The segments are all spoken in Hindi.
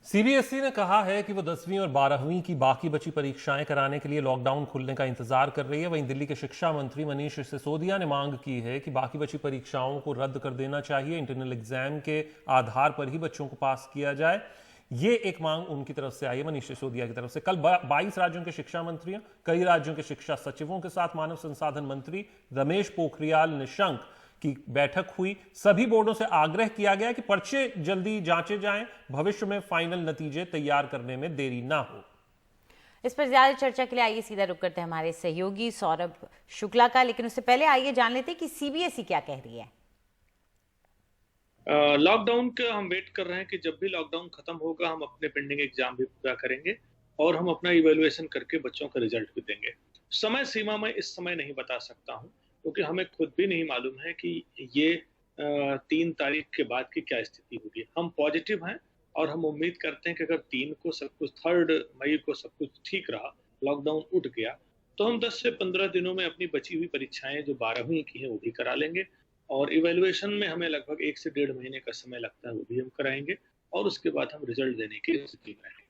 सीबीएसई ने कहा है कि वो 10वीं और 12वीं की बाकी बची परीक्षाएं कराने के लिए लॉकडाउन खुलने का इंतजार कर रही है। वहीं दिल्ली के शिक्षा मंत्री मनीष सिसोदिया ने मांग की है कि बाकी बची परीक्षाओं को रद्द कर देना चाहिए, इंटरनल एग्जाम के आधार पर ही बच्चों को पास किया जाए। ये एक मांग उनकी तरफ से आई है, मनीष सिसोदिया की तरफ से। कल 22 राज्यों के शिक्षा मंत्रियों, कई राज्यों के शिक्षा सचिवों के साथ मानव संसाधन मंत्री रमेश पोखरियाल निशंक की बैठक हुई। सभी बोर्डों से आग्रह किया गया कि पर्चे जल्दी जांचे जाएं, भविष्य में फाइनल नतीजे तैयार करने में देरी ना हो। इस पर ज्यादा चर्चा के लिए आइए सीधा रुक करते हैं हमारे सहयोगी सौरभ शुक्ला का, लेकिन उससे पहले आइए जान लेते हैं कि सीबीएसई क्या कह रही है। लॉकडाउन का हम वेट कर रहे हैं कि जब भी लॉकडाउन खत्म होगा हम अपने पेंडिंग एग्जाम भी पूरा करेंगे और हम अपना इवैल्यूएशन करके बच्चों का रिजल्ट भी देंगे। समय सीमा मैं इस समय नहीं बता सकता हूं क्योंकि हमें खुद भी नहीं मालूम है कि ये 3 तारीख के बाद की क्या स्थिति होगी। हम पॉजिटिव हैं और हम उम्मीद करते हैं कि अगर 3 को सब कुछ 3 मई को सब कुछ ठीक रहा, लॉकडाउन उठ गया, तो हम 10 से 15 दिनों में अपनी बची हुई परीक्षाएं जो 12वीं की हैं वो भी करा लेंगे और इवैल्यूएशन में हमें लगभग 1 से 1.5 महीने का समय लगता है, वो भी हम कराएंगे और उसके बाद हम रिजल्ट देने की स्थिति में रहेंगे।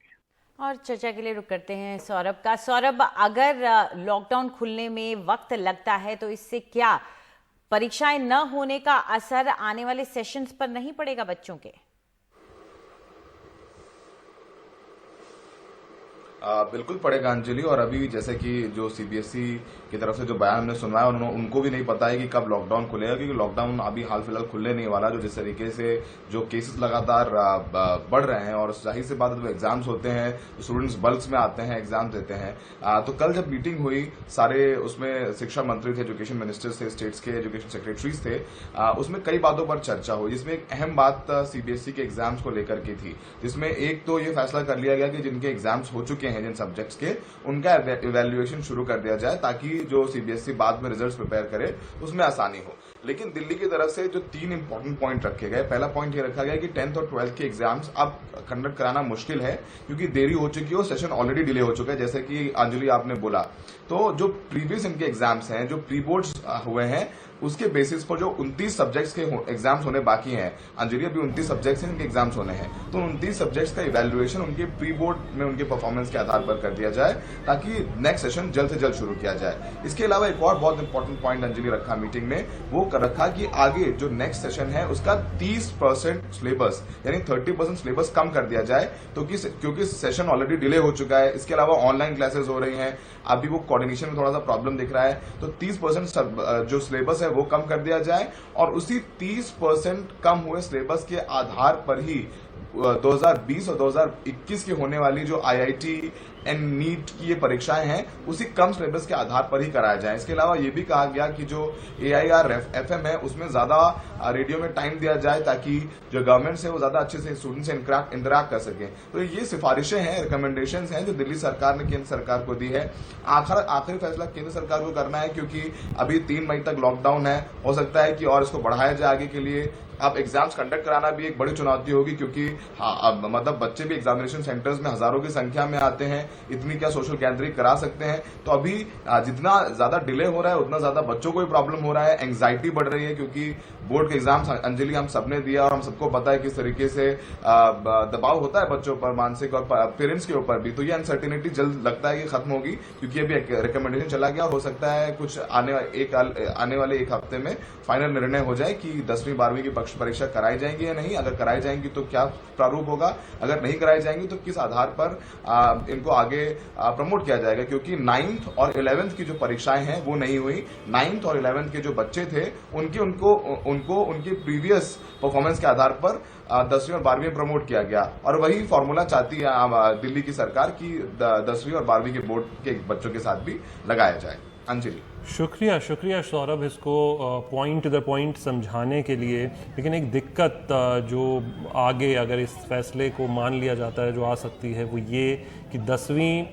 और चर्चा के लिए रुक करते हैं सौरभ का। सौरभ, अगर लॉकडाउन खुलने में वक्त लगता है तो इससे क्या परीक्षाएं न होने का असर आने वाले सेशंस पर नहीं पड़ेगा बच्चों के? बिल्कुल पड़ेगा अंजलि। और अभी जैसे कि जो सीबीएसई की तरफ से जो बयान हमने सुनवाया, उनको भी नहीं पता है कि कब लॉकडाउन खुलेगा, क्योंकि लॉकडाउन अभी हाल फिलहाल खुलने नहीं वाला। जो जिस तरीके से जो केसेस लगातार बढ़ रहे हैं और जाहिर सी बात है, जब एग्जाम्स होते हैं स्टूडेंट्स बल्क में आते हैं, एग्जाम देते हैं। तो कल जब मीटिंग हुई, सारे उसमें शिक्षा मंत्री थे, एजुकेशन मिनिस्टर्स थे, स्टेट्स के एजुकेशन सेक्रेटरीज थे, उसमें कई बातों पर चर्चा हुई, जिसमें एक अहम बात सीबीएसई के एग्जाम्स को लेकर की थी, जिसमें एक तो ये फैसला कर लिया गया कि जिनके एग्जाम्स हो चुके हैं जिन सब्जेक्ट्स के, उनका इवैल्यूएशन शुरू कर दिया जाए ताकि जो सीबीएसई बाद में रिजल्ट्स प्रिपेयर करे उसमें आसानी हो। लेकिन दिल्ली की तरफ से जो 3 इंपॉर्टेंट पॉइंट रखे गए, पहला पॉइंट ये रखा गया कि 10th और 12th के एग्जाम्स अब कंडक्ट कराना मुश्किल है क्योंकि देरी हो चुकी है और सेशन ऑलरेडी डिले हो चुका है, जैसे कि अंजलि आपने बोला। तो जो प्रीवियस इनके एग्जाम्स हैं, जो प्री बोर्ड्स हुए हैं, उसके बेसिस पर जो 29 सब्जेक्ट्स के एग्जाम्स होने बाकी हैं, अंजलि अभी 29 सब्जेक्ट्स हैं इनके एग्जाम्स होने हैं, तो 29 सब्जेक्ट्स का इवैल्यूएशन उनके प्री बोर्ड में उनके परफॉर्मेंस के आधार पर कर दिया जाए ताकि नेक्स्ट सेशन जल्द से जल्द शुरू किया जाए। इसके अलावा एक और बहुत इंपॉर्टेंट पॉइंट अंजलि रखा मीटिंग में, वो रखा कि आगे जो नेक्स्ट सेशन है उसका 30% सिलेबस यानी 30% सिलेबस कम कर दिया जाए, तो क्योंकि सेशन ऑलरेडी डिले हो चुका है। इसके अलावा ऑनलाइन क्लासेस हो रही हैं, अभी वो कोऑर्डिनेशन में थोड़ा सा प्रॉब्लम दिख रहा है, तो 30% जो सिलेबस है वो कम कर दिया जाए और उसी 30% कम हुए सिलेबस के आधार पर ही 2020 और 2021 की होने वाली जो आईआईटी एंड नीट की ये परीक्षाएं हैं उसी कम सिलेबस के आधार पर ही कराया जाए। इसके अलावा ये भी कहा गया कि जो AIR-FM है उसमें ज्यादा रेडियो में टाइम दिया जाए ताकि जो गवर्नमेंट से वो ज्यादा अच्छे से स्टूडेंट से इंटरैक्ट कर सके। तो ये सिफारिशें हैं, रिकमेंडेशन हैं जो दिल्ली सरकार ने केंद्र सरकार को दी है। आखिरी फैसला केंद्र सरकार को करना है क्योंकि अभी 3 मई तक लॉकडाउन है, हो सकता है कि और इसको बढ़ाया जाए आगे के लिए। अब एग्जाम्स कंडक्ट कराना भी एक बड़ी चुनौती होगी क्योंकि मतलब बच्चे भी एग्जामिनेशन सेंटर्स में हजारों की संख्या में आते हैं, इतनी क्या सोशल गैदरिंग करा सकते हैं। तो अभी जितना ज्यादा डिले हो रहा है उतना ज्यादा बच्चों को भी प्रॉब्लम हो रहा है, एंग्जाइटी बढ़ रही है क्योंकि बोर्ड के एग्जाम्स अंजलि हम सबने दिया और हम सबको पता है किस तरीके से दबाव होता है बच्चों पर, मानसिक और पेरेंट्स के ऊपर भी। तो ये अनसर्टिनिटी जल्द लगता है कि खत्म होगी क्योंकि अभी एक रिकमेंडेशन चला गया, हो सकता है कुछ आने वाले 1 हफ्ते में फाइनल निर्णय हो जाए कि 10वीं 12वीं की परीक्षा कराई जाएंगी या नहीं। अगर कराई जाएंगी तो क्या प्रारूप होगा, अगर नहीं कराई जाएंगी तो किस आधार पर इनको आगे प्रमोट किया जाएगा, क्योंकि 9th और 11th की जो परीक्षाएं हैं वो नहीं हुई। 9th और 11th के जो बच्चे थे उनको उनके प्रीवियस परफॉर्मेंस के आधार पर 10वीं और 12वीं प्रमोट किया गया और वही फॉर्मूला चाहती है दिल्ली की सरकार की 10वीं और 12वीं के बोर्ड के बच्चों के साथ भी लगाया जाए। अंजलि, शुक्रिया सौरभ इसको पॉइंट टू द पॉइंट समझाने के लिए। लेकिन एक दिक्कत जो आगे अगर इस फैसले को मान लिया जाता है जो आ सकती है वो ये कि 10वीं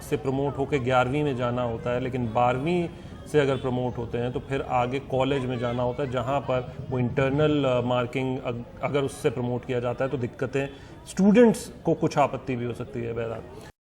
से प्रमोट होकर 11वीं में जाना होता है, लेकिन 12वीं से अगर प्रमोट होते हैं तो फिर आगे कॉलेज में जाना होता है जहां पर वो इंटरनल मार्किंग अगर उससे प्रमोट किया जाता है तो दिक्कतें स्टूडेंट्स को कुछ आपत्ति भी हो सकती है। बहरहाल